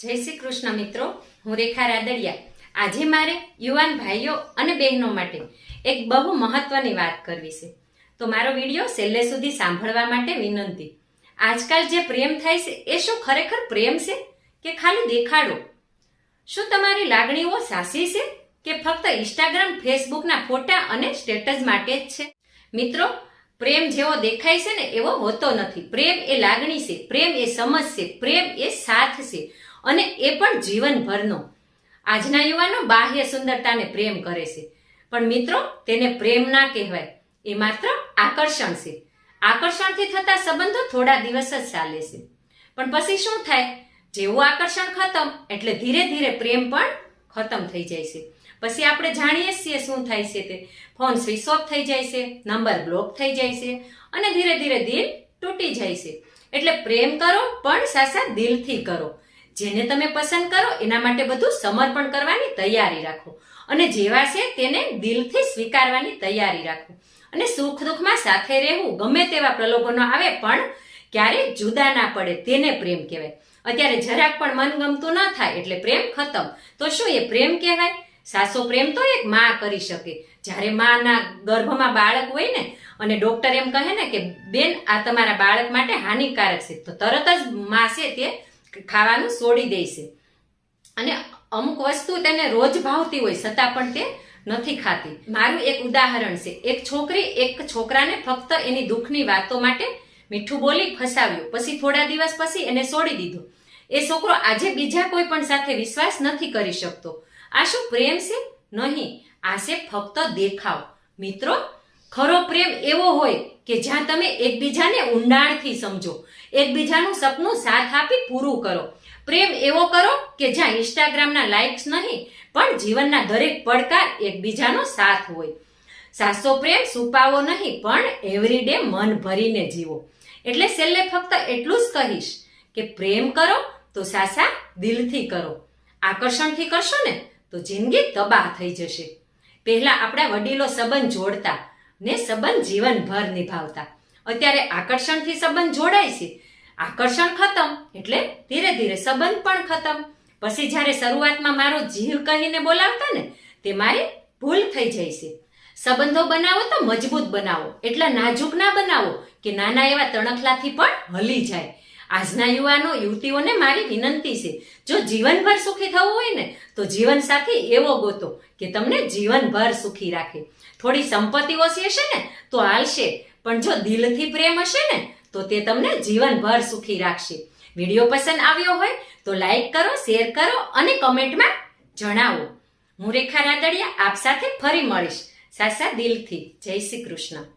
જય શ્રી કૃષ્ણ મિત્રો, હું રેખા રાદડિયા. આજે મારે યુવાન ભાઈઓ અને બહેનો માટે એક બહુ મહત્વની વાત કરવી છે. તો મારો વિડીયો છેલ્લે સુધી સાંભળવા માટે વિનંતી. આજકાલ જે પ્રેમ થાય છે એ શું ખરેખર પ્રેમ છે કે ખાલી દેખાડો? શું તમારી લાગણીઓ સાચી છે કે ફક્ત ઇન્સ્ટાગ્રામ ફેસબુકના ફોટા અને સ્ટેટસ માટે જ છે? મિત્રો, પ્રેમ જેવો દેખાય છે ને એવો હોતો નથી. પ્રેમ એ લાગણી છે, પ્રેમ એ સમજ છે, પ્રેમ એ સાથ છે અને એ પણ જીવનભરનો. આજના યુવાનો બાહ્ય સુંદરતાને પ્રેમ કરે છે, પણ મિત્રો તેને પ્રેમ ના કહેવાય. એ માત્ર આકર્ષણ છે. આકર્ષણથી થતા સંબંધો થોડા દિવસ જ ચાલે છે, પણ પછી શું થાય? જેવું આકર્ષણ ખતમ એટલે ધીરે ધીરે પ્રેમ પણ ખતમ થઈ જાય છે. પછી આપણે જાણીએ છીએ શું થાય છે તે. ફોન સ્વિચ ઓફ થઈ જાય છે, નંબર બ્લોક થઈ જાય છે અને ધીરે ધીરે દિલ તૂટી જાય છે. એટલે પ્રેમ કરો પણ સાચા દિલથી કરો. જેને તમે પસંદ કરો એના માટે બધું સમર્પણ કરવાની તૈયારી રાખો અને જેવા છે તેને દિલથી સ્વીકારવાની તૈયારી રાખો. અને સુખ દુઃખમાં સાથે રહેવું. ગમે તેવા પ્રલોભનો આવે પણ ક્યારેય જુદા ના પડે, તેને પ્રેમ કહેવાય. અત્યારે જરાક પણ મન ગમતું ન થાય એટલે પ્રેમ ખતમ. તો શું એ પ્રેમ કહેવાય? સાચો પ્રેમ તો એક માં કરી શકે. જ્યારે માના ગર્ભમાં બાળક હોય ને અને ડોક્ટર એમ કહે ને કે બેન આ તમારા બાળક માટે હાનિકારક છે, તો તરત જ માં છે તે ખાવાનું છોડી દે છે. અને અમુક વસ્તુ તેને રોજ ભાવતી હોય છતાં પણ તે નથી ખાતી. મારું એક ઉદાહરણ છે. એક છોકરી એક છોકરાને ફક્ત એની દુઃખની વાતો માટે મીઠું બોલી ફસાવ્યો, પછી થોડા દિવસ પછી એને છોડી દીધો. એ છોકરો આજે બીજા કોઈ પણ સાથે વિશ્વાસ નથી કરી શકતો. આ શું પ્રેમ છે? નહીં, આ છે ફક્ત દેખાવ. મિત્રો, ખરો પ્રેમ એવો હોય કે જ્યાં તમે એકબીજાને ઊંડાણથી સમજો, એકબીજાનું સપનું સાથ આપી પૂરું કરો. પ્રેમ એવો કરો કે જ્યાં ઇન્સ્ટાગ્રામના લાઇક્સ નહીં પણ જીવનના દરેક પડકાર એકબીજાનો સાથ હોય. સાચો પ્રેમ છુપાવો નહીં પણ એવરીડે મન ભરીને જીવો. એટલે છેલ્લે ફક્ત એટલું જ કહીશ કે પ્રેમ કરો તો સાચા દિલથી કરો. આકર્ષણથી કરશો ને તો જિંદગી તબાહ થઈ જશે. પહેલા આપણા વડીલો સંબંધ જોડતા ને સંબંધ જીવનભર નિભાવતા. અત્યારે આકર્ષણથી સંબંધ જોડાય છે, આકર્ષણ ખતમ એટલે ધીરે ધીરે સંબંધ પણ ખતમ. પછી જ્યારે શરૂઆતમાં મારો જીવ કહીને બોલાવતા ને તે મારી ભૂલ થઈ જાય છે. સંબંધો બનાવો તો મજબૂત બનાવો, એટલા નાજુક ના બનાવો કે નાના એવા તણખલાથી પણ હલી જાય. આજના યુવાનો યુવતીઓને મારી વિનંતી છે, જો જીવનભર સુખી થવું હોય ને તો જીવનસાથી એવો ગોતો કે તમને જીવનભર સુખી રાખે. થોડી સંપત્તિ ઓછી હશે ને તો હાલશે, પણ જો દિલથી પ્રેમ હશે ને તો તે તમને જીવનભર સુખી રાખશે. વિડીયો પસંદ આવ્યો હોય તો લાઈક કરો, શેર કરો અને કમેન્ટમાં જણાવો. હું રેખા રાદડિયા આપ સાથે ફરી મળીશ સાચા દિલથી. જય શ્રી કૃષ્ણ.